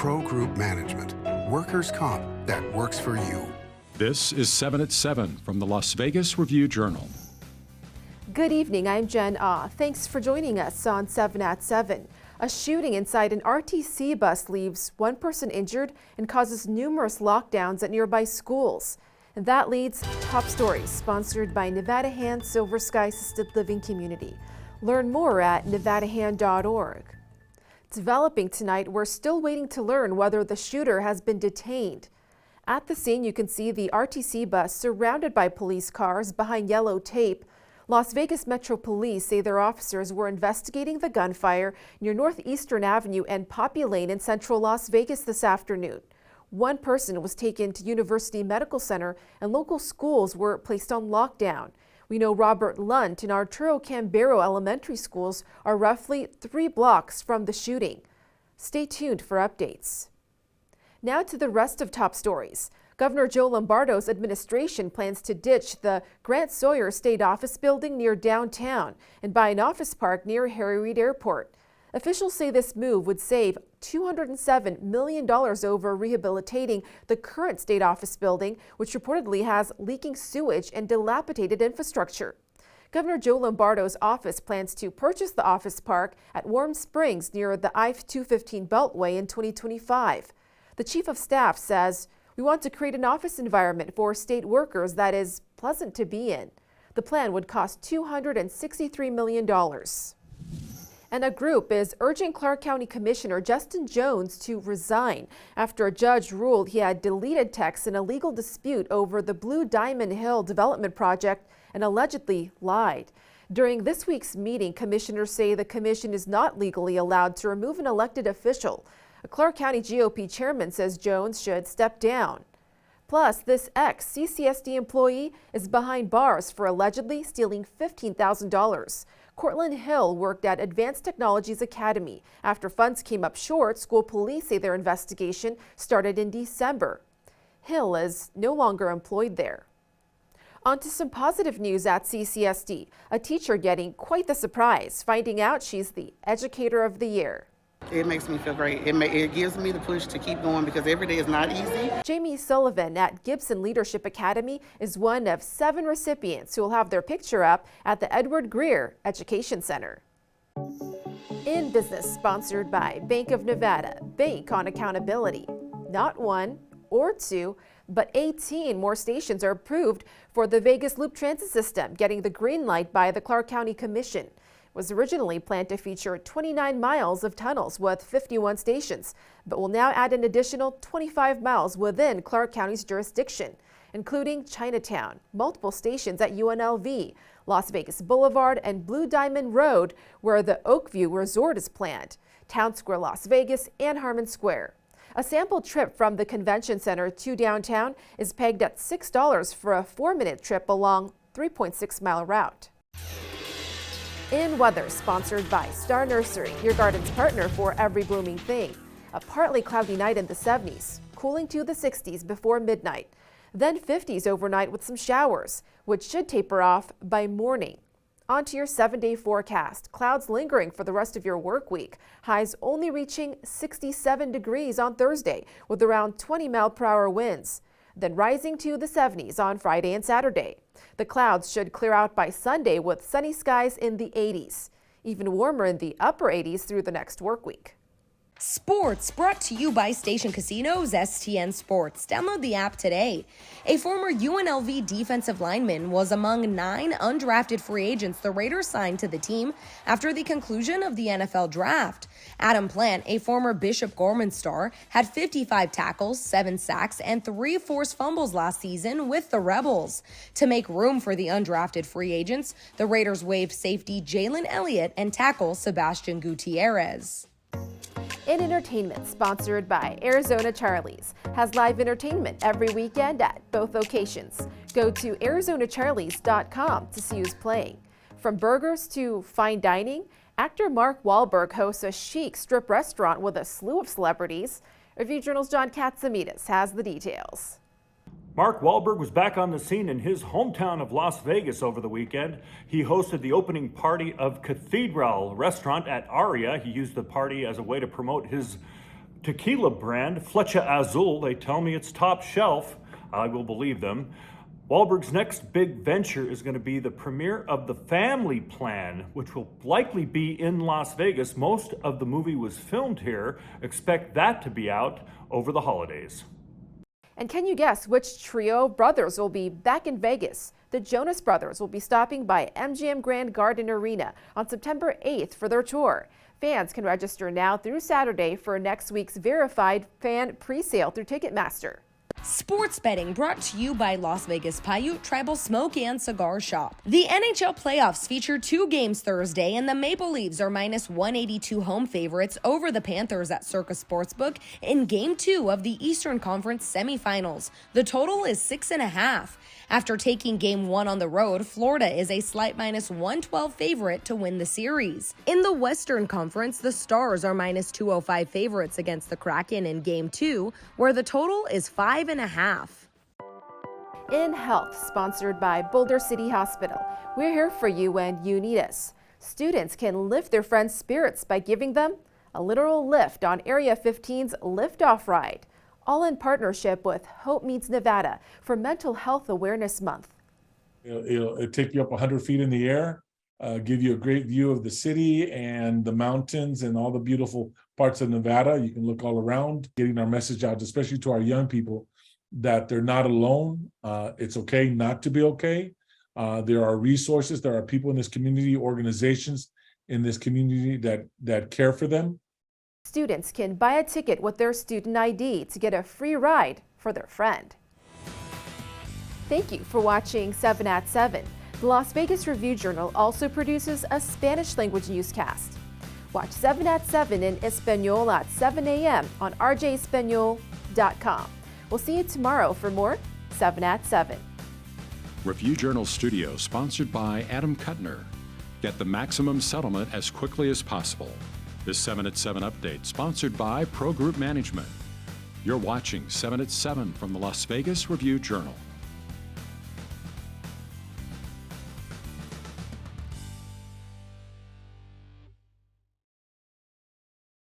Pro Group Management. Workers' comp that works for you. This is 7 at 7 from the Las Vegas Review-Journal. Good evening, I'm Jen Ah. Thanks for joining us on 7 at 7. A shooting inside an RTC bus leaves one person injured and causes numerous lockdowns at nearby schools. And that leads Top Stories, sponsored by Nevada Hand Silver Sky Assisted Living Community. Learn more at nevadahand.org. Developing tonight, we're still waiting to learn whether the shooter has been detained. At the scene, you can see the RTC bus surrounded by police cars behind yellow tape. Las Vegas Metro Police say their officers were investigating the gunfire near Northeastern Avenue and Poppy Lane in central Las Vegas this afternoon. One person was taken to University Medical Center and local schools were placed on lockdown. We know Robert Lunt and Arturo Cambero elementary schools are roughly 3 blocks from the shooting. Stay tuned for updates. Now to the rest of Top Stories. Governor Joe Lombardo's administration plans to ditch the Grant Sawyer State Office building near downtown and buy an office park near Harry Reid Airport. Officials say this move would save $207 million over rehabilitating the current state office building, which reportedly has leaking sewage and dilapidated infrastructure. Governor Joe Lombardo's office plans to purchase the office park at Warm Springs near the I-215 Beltway in 2025. The chief of staff says, "We want to create an office environment for state workers that is pleasant to be in." The plan would cost $263 million. And a group is urging Clark County Commissioner Justin Jones to resign after a judge ruled he had deleted texts in a legal dispute over the Blue Diamond Hill development project and allegedly lied. During this week's meeting, commissioners say the commission is not legally allowed to remove an elected official. A Clark County GOP chairman says Jones should step down. Plus, this ex-CCSD employee is behind bars for allegedly stealing $15,000. Cortland Hill worked at Advanced Technologies Academy. After funds came up short, school police say their investigation started in December. Hill is no longer employed there. On to some positive news at CCSD. A teacher getting quite the surprise, finding out she's the Educator of the Year. It makes me feel great. It gives me the push to keep going because every day is not easy. Jamie Sullivan at Gibson Leadership Academy is one of 7 recipients who will have their picture up at the Edward Greer Education Center. In Business, sponsored by Bank of Nevada. Bank on accountability. Not 1 or 2, but 18 more stations are approved for the Vegas Loop Transit System, getting the green light by the Clark County Commission. Was originally planned to feature 29 miles of tunnels with 51 stations, but will now add an additional 25 miles within Clark County's jurisdiction, including Chinatown, multiple stations at UNLV, Las Vegas Boulevard and Blue Diamond Road, where the Oakview Resort is planned, Town Square Las Vegas, and Harmon Square. A sample trip from the convention center to downtown is pegged at $6 for a 4-minute trip along 3.6-mile route. In weather, sponsored by Star Nursery, your garden's partner for every blooming thing. A partly cloudy night in the 70s, cooling to the 60s before midnight. Then 50s overnight with some showers, which should taper off by morning. On to your 7-day forecast. Clouds lingering for the rest of your work week. Highs only reaching 67 degrees on Thursday with around 20-mile-per-hour winds. Then rising to the 70s on Friday and Saturday. The clouds should clear out by Sunday with sunny skies in the 80s. Even warmer in the upper 80s through the next work week. Sports brought to you by Station Casinos STN Sports. Download the app today. A former UNLV defensive lineman was among 9 undrafted free agents the Raiders signed to the team after the conclusion of the NFL draft. Adam Plant, a former Bishop Gorman star, had 55 tackles, 7 sacks, and 3 forced fumbles last season with the Rebels. To make room for the undrafted free agents, the Raiders waived safety Jalen Elliott and tackle Sebastian Gutierrez. In entertainment, sponsored by Arizona Charlie's, has live entertainment every weekend at both locations. Go to ArizonaCharlies.com to see who's playing. From burgers to fine dining, actor Mark Wahlberg hosts a chic strip restaurant with a slew of celebrities. Review Journal's John Katsimides has the details. Mark Wahlberg was back on the scene in his hometown of Las Vegas over the weekend. He hosted the opening party of Cathedral restaurant at Aria. He used the party as a way to promote his tequila brand, Flecha Azul. They tell me it's top shelf. I will believe them. Wahlberg's next big venture is going to be the premiere of The Family Plan, which will likely be in Las Vegas. Most of the movie was filmed here. Expect that to be out over the holidays. And can you guess which trio of brothers will be back in Vegas? The Jonas Brothers will be stopping by MGM Grand Garden Arena on September 8th for their tour. Fans can register now through Saturday for next week's verified fan pre-sale through Ticketmaster. Sports betting brought to you by Las Vegas Paiute Tribal Smoke and Cigar Shop. The NHL playoffs feature 2 games Thursday, and the Maple Leafs are -182 home favorites over the Panthers at Circa Sportsbook in Game 2 of the Eastern Conference semifinals. The total is 6.5. After taking Game 1 on the road, Florida is a slight -112 favorite to win the series. In the Western Conference, the Stars are -205 favorites against the Kraken in Game 2, where the total is 5.5. In Health, sponsored by Boulder City Hospital. We're here for you when you need us. Students can lift their friends' spirits by giving them a literal lift on Area 15's Lift-Off Ride, all in partnership with Hope Meets Nevada for Mental Health Awareness Month. It'll take you up 100 feet in the air, give you a great view of the city and the mountains and all the beautiful parts of Nevada. You can look all around, getting our message out, especially to our young people, that they're not alone. It's okay not to be okay. There are resources, there are people in this community, organizations in this community that care for them. Students can buy a ticket with their student ID to get a free ride for their friend. Thank you for watching 7 at 7. The Las Vegas Review-Journal also produces a Spanish language newscast. Watch 7 at 7 in Espanol at 7 a.m. on rjespanol.com. We'll see you tomorrow for more 7 at 7. Review Journal Studio, sponsored by Adam Kuttner. Get the maximum settlement as quickly as possible. This 7 at 7 update, sponsored by Pro Group Management. You're watching 7 at 7 from the Las Vegas Review Journal.